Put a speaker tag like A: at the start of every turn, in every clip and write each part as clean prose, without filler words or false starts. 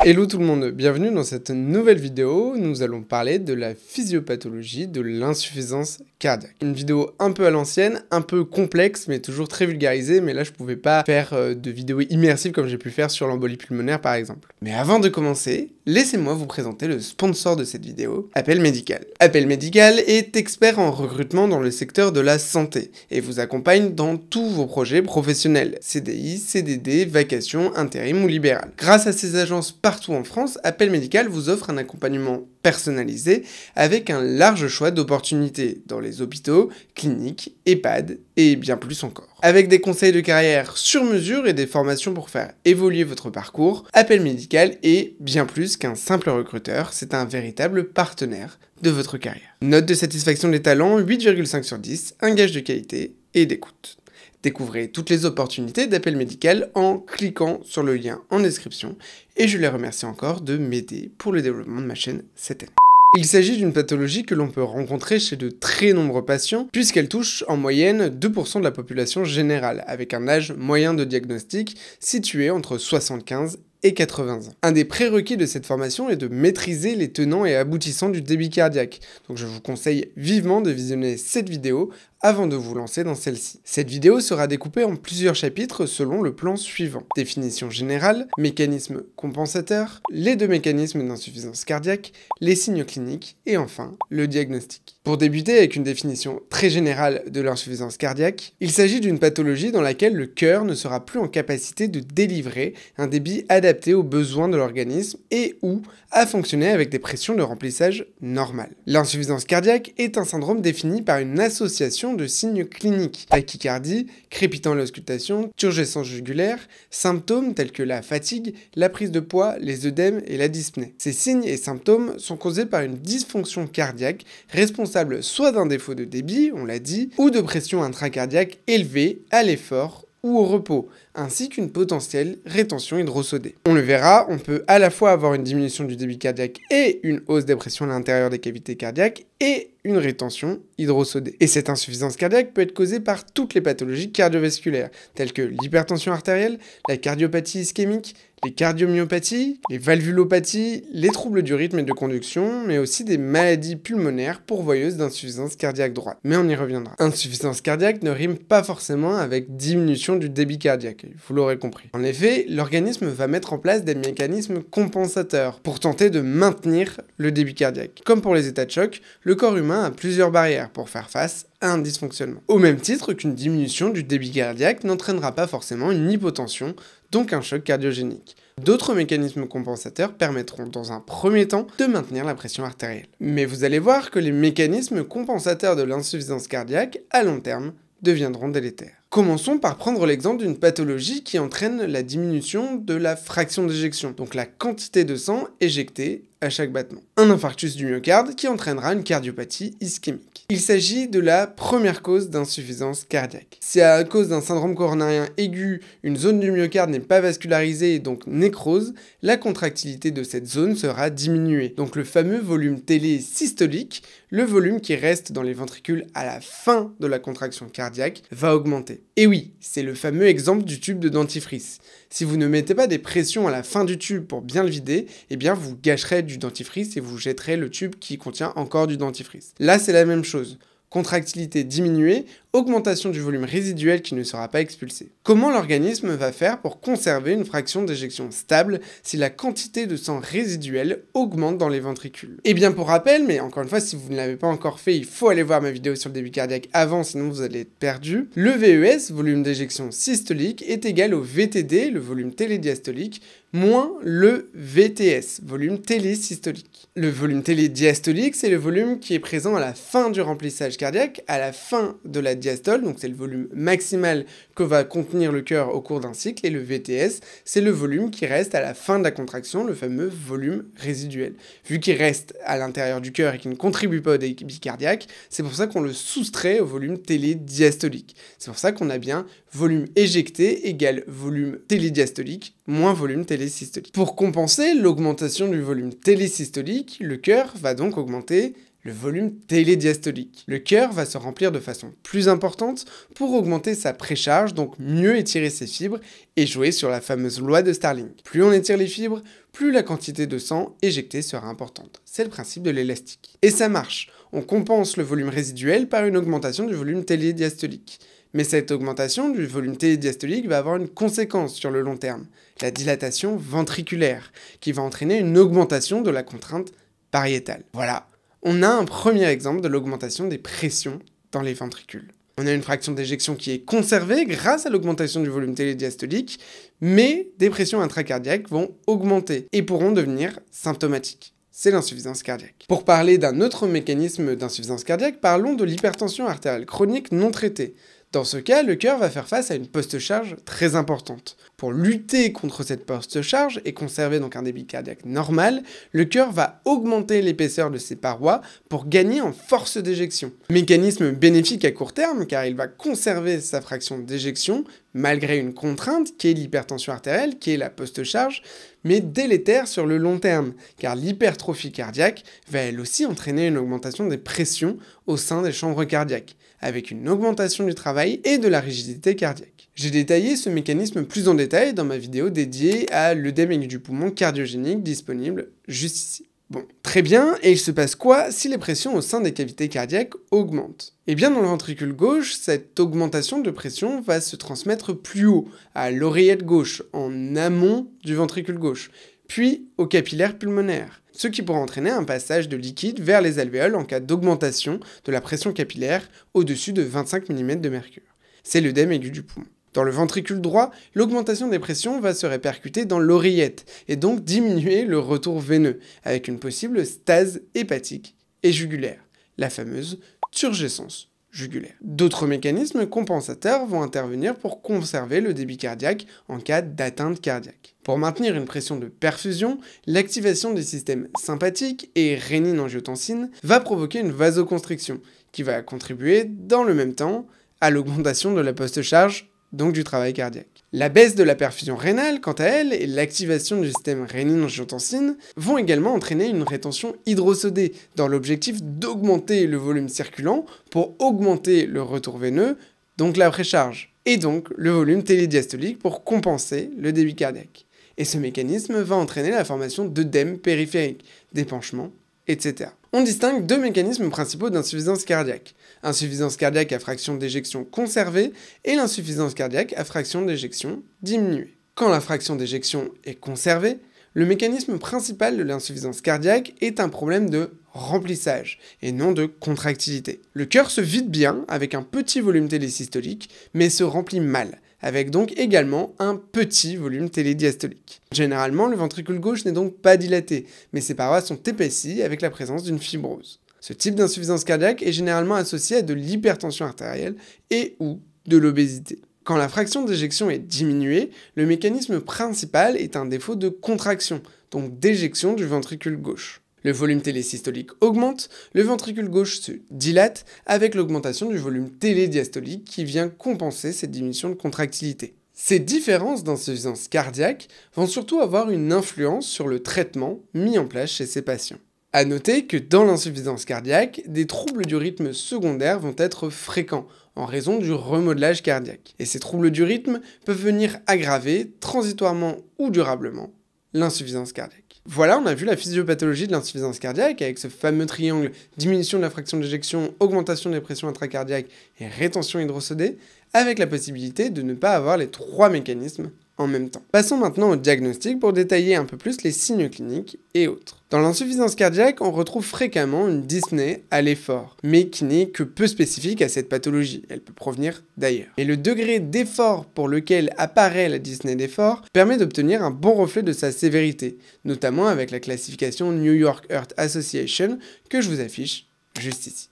A: Hello tout le monde, bienvenue dans cette nouvelle vidéo. Nous allons parler de la physiopathologie de l'insuffisance cardiaque. Une vidéo un peu à l'ancienne, un peu complexe, mais toujours très vulgarisée, mais là je pouvais pas faire de vidéo immersive comme j'ai pu faire sur l'embolie pulmonaire par exemple. Mais avant de commencer, laissez-moi vous présenter le sponsor de cette vidéo, Appel Médical. Appel Médical est expert en recrutement dans le secteur de la santé et vous accompagne dans tous vos projets professionnels, CDI, CDD, vacations, intérim ou libéral. Grâce à ces agences partout en France, Appel Médical vous offre un accompagnement personnalisé avec un large choix d'opportunités dans les hôpitaux, cliniques, EHPAD et bien plus encore. Avec des conseils de carrière sur mesure et des formations pour faire évoluer votre parcours, Appel Médical est bien plus qu'un simple recruteur, c'est un véritable partenaire de votre carrière. Note de satisfaction des talents 8,5 sur 10, un gage de qualité et d'écoute. Découvrez toutes les opportunités d'Appel Médical en cliquant sur le lien en description et je les remercie encore de m'aider pour le développement de ma chaîne cette année. Il s'agit d'une pathologie que l'on peut rencontrer chez de très nombreux patients puisqu'elle touche en moyenne 2% de la population générale avec un âge moyen de diagnostic situé entre 75 et 80 ans. Un des prérequis de cette formation est de maîtriser les tenants et aboutissants du débit cardiaque. Donc je vous conseille vivement de visionner cette vidéo avant de vous lancer dans celle-ci. Cette vidéo sera découpée en plusieurs chapitres selon le plan suivant. Définition générale, mécanismes compensateurs, les deux mécanismes d'insuffisance cardiaque, les signes cliniques et enfin le diagnostic. Pour débuter avec une définition très générale de l'insuffisance cardiaque, il s'agit d'une pathologie dans laquelle le cœur ne sera plus en capacité de délivrer un débit adapté aux besoins de l'organisme et ou à fonctionner avec des pressions de remplissage normales. L'insuffisance cardiaque est un syndrome défini par une association de signes cliniques, tachycardie, crépitant à l'auscultation, turgescence jugulaire, symptômes tels que la fatigue, la prise de poids, les œdèmes et la dyspnée. Ces signes et symptômes sont causés par une dysfonction cardiaque responsable soit d'un défaut de débit, on l'a dit, ou de pression intracardiaque élevée à l'effort ou au repos, ainsi qu'une potentielle rétention hydrosodée. On le verra, on peut à la fois avoir une diminution du débit cardiaque et une hausse des pressions à l'intérieur des cavités cardiaques et une rétention hydrosodée. Et cette insuffisance cardiaque peut être causée par toutes les pathologies cardiovasculaires, telles que l'hypertension artérielle, la cardiopathie ischémique, les cardiomyopathies, les valvulopathies, les troubles du rythme et de conduction, mais aussi des maladies pulmonaires pourvoyeuses d'insuffisance cardiaque droite. Mais on y reviendra. Insuffisance cardiaque ne rime pas forcément avec diminution du débit cardiaque, vous l'aurez compris. En effet, l'organisme va mettre en place des mécanismes compensateurs pour tenter de maintenir le débit cardiaque. Comme pour les états de choc, le corps humain a plusieurs barrières pour faire face à un dysfonctionnement. Au même titre qu'une diminution du débit cardiaque n'entraînera pas forcément une hypotension, donc un choc cardiogénique. D'autres mécanismes compensateurs permettront dans un premier temps de maintenir la pression artérielle. Mais vous allez voir que les mécanismes compensateurs de l'insuffisance cardiaque, à long terme, deviendront délétères. Commençons par prendre l'exemple d'une pathologie qui entraîne la diminution de la fraction d'éjection, donc la quantité de sang éjecté à chaque battement. Un infarctus du myocarde qui entraînera une cardiopathie ischémique. Il s'agit de la première cause d'insuffisance cardiaque. Si à cause d'un syndrome coronarien aigu, une zone du myocarde n'est pas vascularisée et donc nécrose, la contractilité de cette zone sera diminuée. Donc le fameux volume télé systolique, le volume qui reste dans les ventricules à la fin de la contraction cardiaque, va augmenter. Et oui, c'est le fameux exemple du tube de dentifrice. Si vous ne mettez pas des pressions à la fin du tube pour bien le vider, eh bien vous gâcherez du dentifrice et vous jetterez le tube qui contient encore du dentifrice. Là, c'est la même chose. Contractilité diminuée, augmentation du volume résiduel qui ne sera pas expulsé. Comment l'organisme va faire pour conserver une fraction d'éjection stable si la quantité de sang résiduel augmente dans les ventricules? Et bien pour rappel, mais encore une fois, si vous ne l'avez pas encore fait, il faut aller voir ma vidéo sur le débit cardiaque avant, sinon vous allez être perdu. Le VES, volume d'éjection systolique, est égal au VTD, le volume télédiastolique, moins le VTS, volume télésystolique. Le volume télédiastolique, c'est le volume qui est présent à la fin du remplissage cardiaque, à la fin de la diastole, donc c'est le volume maximal que va contenir le cœur au cours d'un cycle, et le VTS, c'est le volume qui reste à la fin de la contraction, le fameux volume résiduel. Vu qu'il reste à l'intérieur du cœur et qu'il ne contribue pas au débit cardiaque, c'est pour ça qu'on le soustrait au volume télédiastolique. C'est pour ça qu'on a bien volume éjecté égale volume télédiastolique moins volume télésystolique. Pour compenser l'augmentation du volume télésystolique, le cœur va donc augmenter le volume télédiastolique. Le cœur va se remplir de façon plus importante pour augmenter sa précharge, donc mieux étirer ses fibres et jouer sur la fameuse loi de Starling. Plus on étire les fibres, plus la quantité de sang éjectée sera importante. C'est le principe de l'élastique. Et ça marche. On compense le volume résiduel par une augmentation du volume télédiastolique. Mais cette augmentation du volume télédiastolique va avoir une conséquence sur le long terme, la dilatation ventriculaire, qui va entraîner une augmentation de la contrainte pariétale. Voilà. On a un premier exemple de l'augmentation des pressions dans les ventricules. On a une fraction d'éjection qui est conservée grâce à l'augmentation du volume télédiastolique, mais des pressions intracardiaques vont augmenter et pourront devenir symptomatiques. C'est l'insuffisance cardiaque. Pour parler d'un autre mécanisme d'insuffisance cardiaque, parlons de l'hypertension artérielle chronique non traitée. Dans ce cas, le cœur va faire face à une post-charge très importante. Pour lutter contre cette post-charge et conserver donc un débit cardiaque normal, le cœur va augmenter l'épaisseur de ses parois pour gagner en force d'éjection. Mécanisme bénéfique à court terme car il va conserver sa fraction d'éjection malgré une contrainte qui est l'hypertension artérielle, qui est la post-charge, mais délétère sur le long terme car l'hypertrophie cardiaque va elle aussi entraîner une augmentation des pressions au sein des chambres cardiaques, avec une augmentation du travail et de la rigidité cardiaque. J'ai détaillé ce mécanisme plus en détail dans ma vidéo dédiée à l'œdème aigu du poumon cardiogénique disponible juste ici. Bon, très bien, et il se passe quoi si les pressions au sein des cavités cardiaques augmentent? Eh bien dans le ventricule gauche, cette augmentation de pression va se transmettre plus haut, à l'oreillette gauche, en amont du ventricule gauche, puis au capillaire pulmonaire, ce qui pourrait entraîner un passage de liquide vers les alvéoles en cas d'augmentation de la pression capillaire au-dessus de 25 mm de mercure. C'est l'œdème aigu du poumon. Dans le ventricule droit, l'augmentation des pressions va se répercuter dans l'oreillette et donc diminuer le retour veineux, avec une possible stase hépatique et jugulaire, la fameuse turgescence jugulaire. D'autres mécanismes compensateurs vont intervenir pour conserver le débit cardiaque en cas d'atteinte cardiaque. Pour maintenir une pression de perfusion, l'activation des systèmes sympathiques et rénine-angiotensine va provoquer une vasoconstriction, qui va contribuer dans le même temps à l'augmentation de la post-charge, donc du travail cardiaque. La baisse de la perfusion rénale, quant à elle, et l'activation du système rénine-angiotensine vont également entraîner une rétention hydrosodée, dans l'objectif d'augmenter le volume circulant pour augmenter le retour veineux, donc la précharge, et donc le volume télédiastolique pour compenser le débit cardiaque. Et ce mécanisme va entraîner la formation d'œdème périphérique, d'épanchement, etc. On distingue deux mécanismes principaux d'insuffisance cardiaque. Insuffisance cardiaque à fraction d'éjection conservée et l'insuffisance cardiaque à fraction d'éjection diminuée. Quand la fraction d'éjection est conservée, le mécanisme principal de l'insuffisance cardiaque est un problème de remplissage et non de contractilité. Le cœur se vide bien avec un petit volume télésystolique mais se remplit mal, avec donc également un petit volume télédiastolique. Généralement, le ventricule gauche n'est donc pas dilaté, mais ses parois sont épaissies avec la présence d'une fibrose. Ce type d'insuffisance cardiaque est généralement associé à de l'hypertension artérielle et ou de l'obésité. Quand la fraction d'éjection est diminuée, le mécanisme principal est un défaut de contraction, donc d'éjection du ventricule gauche. Le volume télésystolique augmente, le ventricule gauche se dilate avec l'augmentation du volume télédiastolique qui vient compenser cette diminution de contractilité. Ces différences d'insuffisance cardiaque vont surtout avoir une influence sur le traitement mis en place chez ces patients. A noter que dans l'insuffisance cardiaque, des troubles du rythme secondaires vont être fréquents en raison du remodelage cardiaque. Et ces troubles du rythme peuvent venir aggraver, transitoirement ou durablement, l'insuffisance cardiaque. Voilà, on a vu la physiopathologie de l'insuffisance cardiaque avec ce fameux triangle diminution de la fraction d'éjection, augmentation des pressions intracardiaques et rétention hydrosodée, avec la possibilité de ne pas avoir les trois mécanismes en même temps. Passons maintenant au diagnostic pour détailler un peu plus les signes cliniques et autres. Dans l'insuffisance cardiaque, on retrouve fréquemment une dyspnée à l'effort, mais qui n'est que peu spécifique à cette pathologie, elle peut provenir d'ailleurs. Et le degré d'effort pour lequel apparaît la dyspnée d'effort permet d'obtenir un bon reflet de sa sévérité, notamment avec la classification New York Heart Association que je vous affiche juste ici.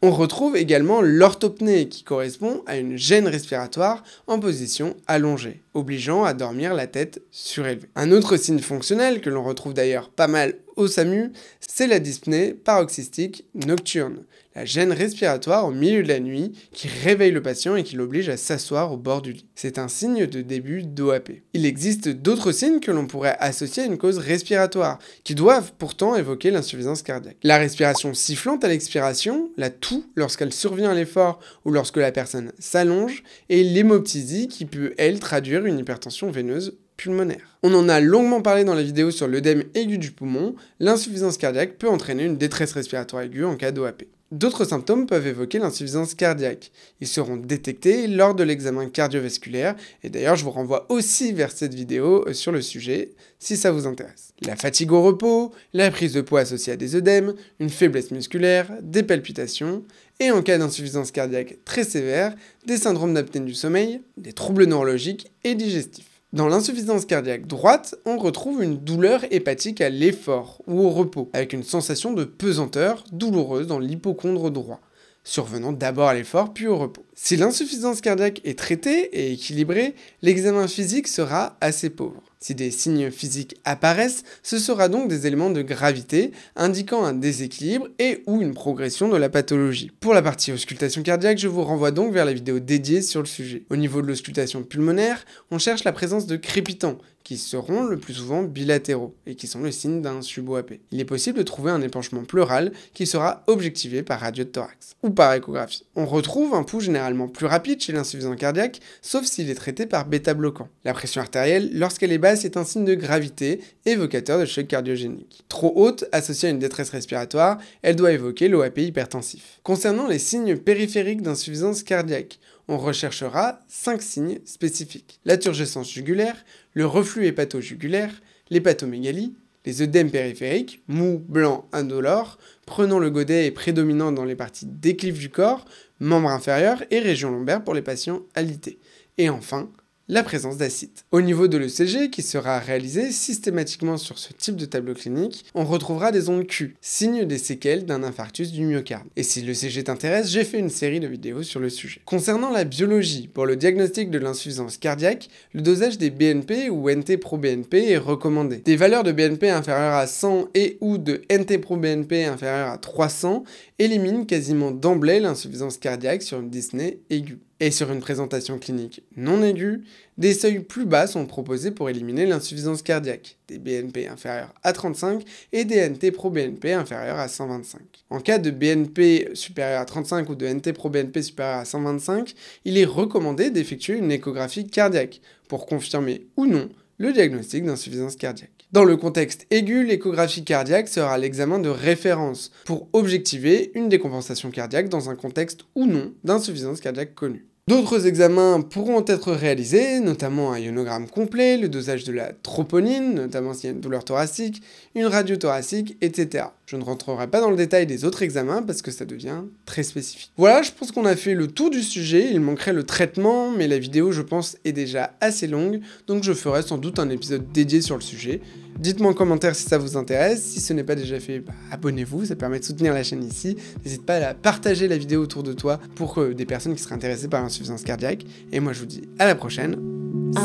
A: On retrouve également l'orthopnée qui correspond à une gêne respiratoire en position allongée, obligeant à dormir la tête surélevée. Un autre signe fonctionnel que l'on retrouve d'ailleurs pas mal au SAMU, c'est la dyspnée paroxystique nocturne, la gêne respiratoire au milieu de la nuit qui réveille le patient et qui l'oblige à s'asseoir au bord du lit. C'est un signe de début d'OAP. Il existe d'autres signes que l'on pourrait associer à une cause respiratoire, qui doivent pourtant évoquer l'insuffisance cardiaque. La respiration sifflante à l'expiration, la toux lorsqu'elle survient à l'effort ou lorsque la personne s'allonge, et l'hémoptysie qui peut, elle, traduire une hypertension veineuse pulmonaire. On en a longuement parlé dans la vidéo sur l'œdème aigu du poumon, l'insuffisance cardiaque peut entraîner une détresse respiratoire aiguë en cas d'OAP. D'autres symptômes peuvent évoquer l'insuffisance cardiaque. Ils seront détectés lors de l'examen cardiovasculaire, et d'ailleurs je vous renvoie aussi vers cette vidéo sur le sujet, si ça vous intéresse. La fatigue au repos, la prise de poids associée à des œdèmes, une faiblesse musculaire, des palpitations, et en cas d'insuffisance cardiaque très sévère, des syndromes d'apnée du sommeil, des troubles neurologiques et digestifs. Dans l'insuffisance cardiaque droite, on retrouve une douleur hépatique à l'effort ou au repos, avec une sensation de pesanteur douloureuse dans l'hypocondre droit, survenant d'abord à l'effort puis au repos. Si l'insuffisance cardiaque est traitée et équilibrée, l'examen physique sera assez pauvre. Si des signes physiques apparaissent, ce sera donc des éléments de gravité indiquant un déséquilibre et ou une progression de la pathologie. Pour la partie auscultation cardiaque, je vous renvoie donc vers la vidéo dédiée sur le sujet. Au niveau de l'auscultation pulmonaire, on cherche la présence de crépitants, qui seront le plus souvent bilatéraux et qui sont le signe d'un sub-OAP. Il est possible de trouver un épanchement pleural qui sera objectivé par radio de thorax ou par échographie. On retrouve un pouls généralement plus rapide chez l'insuffisant cardiaque, sauf s'il est traité par bêta-bloquant. La pression artérielle, lorsqu'elle est basse, est un signe de gravité évocateur de choc cardiogénique. Trop haute, associée à une détresse respiratoire, elle doit évoquer l'OAP hypertensif. Concernant les signes périphériques d'insuffisance cardiaque, on recherchera 5 signes spécifiques. La turgescence jugulaire, le reflux hépato-jugulaire, l'hépatomégalie, les œdèmes périphériques, mous, blancs, indolores, prenant le godet et prédominant dans les parties déclives du corps, membres inférieurs et région lombaire pour les patients alités. Et enfin, la présence d'acide. Au niveau de l'ECG, qui sera réalisé systématiquement sur ce type de tableau clinique, on retrouvera des ondes Q, signe des séquelles d'un infarctus du myocarde. Et si l'ECG t'intéresse, j'ai fait une série de vidéos sur le sujet. Concernant la biologie, pour le diagnostic de l'insuffisance cardiaque, le dosage des BNP ou NT-proBNP est recommandé. Des valeurs de BNP inférieures à 100 et ou de NT-proBNP inférieures à 300 éliminent quasiment d'emblée l'insuffisance cardiaque sur une dyspnée aiguë. Et sur une présentation clinique non aiguë, des seuils plus bas sont proposés pour éliminer l'insuffisance cardiaque, des BNP inférieurs à 35 et des NT-proBNP inférieurs à 125. En cas de BNP supérieur à 35 ou de NT-proBNP supérieur à 125, il est recommandé d'effectuer une échographie cardiaque pour confirmer ou non le diagnostic d'insuffisance cardiaque. Dans le contexte aigu, l'échographie cardiaque sera l'examen de référence pour objectiver une décompensation cardiaque dans un contexte ou non d'insuffisance cardiaque connue. D'autres examens pourront être réalisés, notamment un ionogramme complet, le dosage de la troponine, notamment s'il y a une douleur thoracique, une radio thoracique, etc. Je ne rentrerai pas dans le détail des autres examens parce que ça devient très spécifique. Voilà, je pense qu'on a fait le tour du sujet, il manquerait le traitement, mais la vidéo, je pense, est déjà assez longue, donc je ferai sans doute un épisode dédié sur le sujet. Dites-moi en commentaire si ça vous intéresse, si ce n'est pas déjà fait, abonnez-vous, ça permet de soutenir la chaîne ici. N'hésite pas à partager la vidéo autour de toi pour des personnes qui seraient intéressées par l'insuffisance cardiaque. Et moi je vous dis à la prochaine.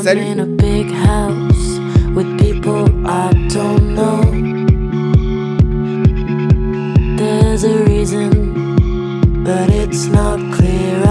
A: Salut! There's a reason, but it's not clear.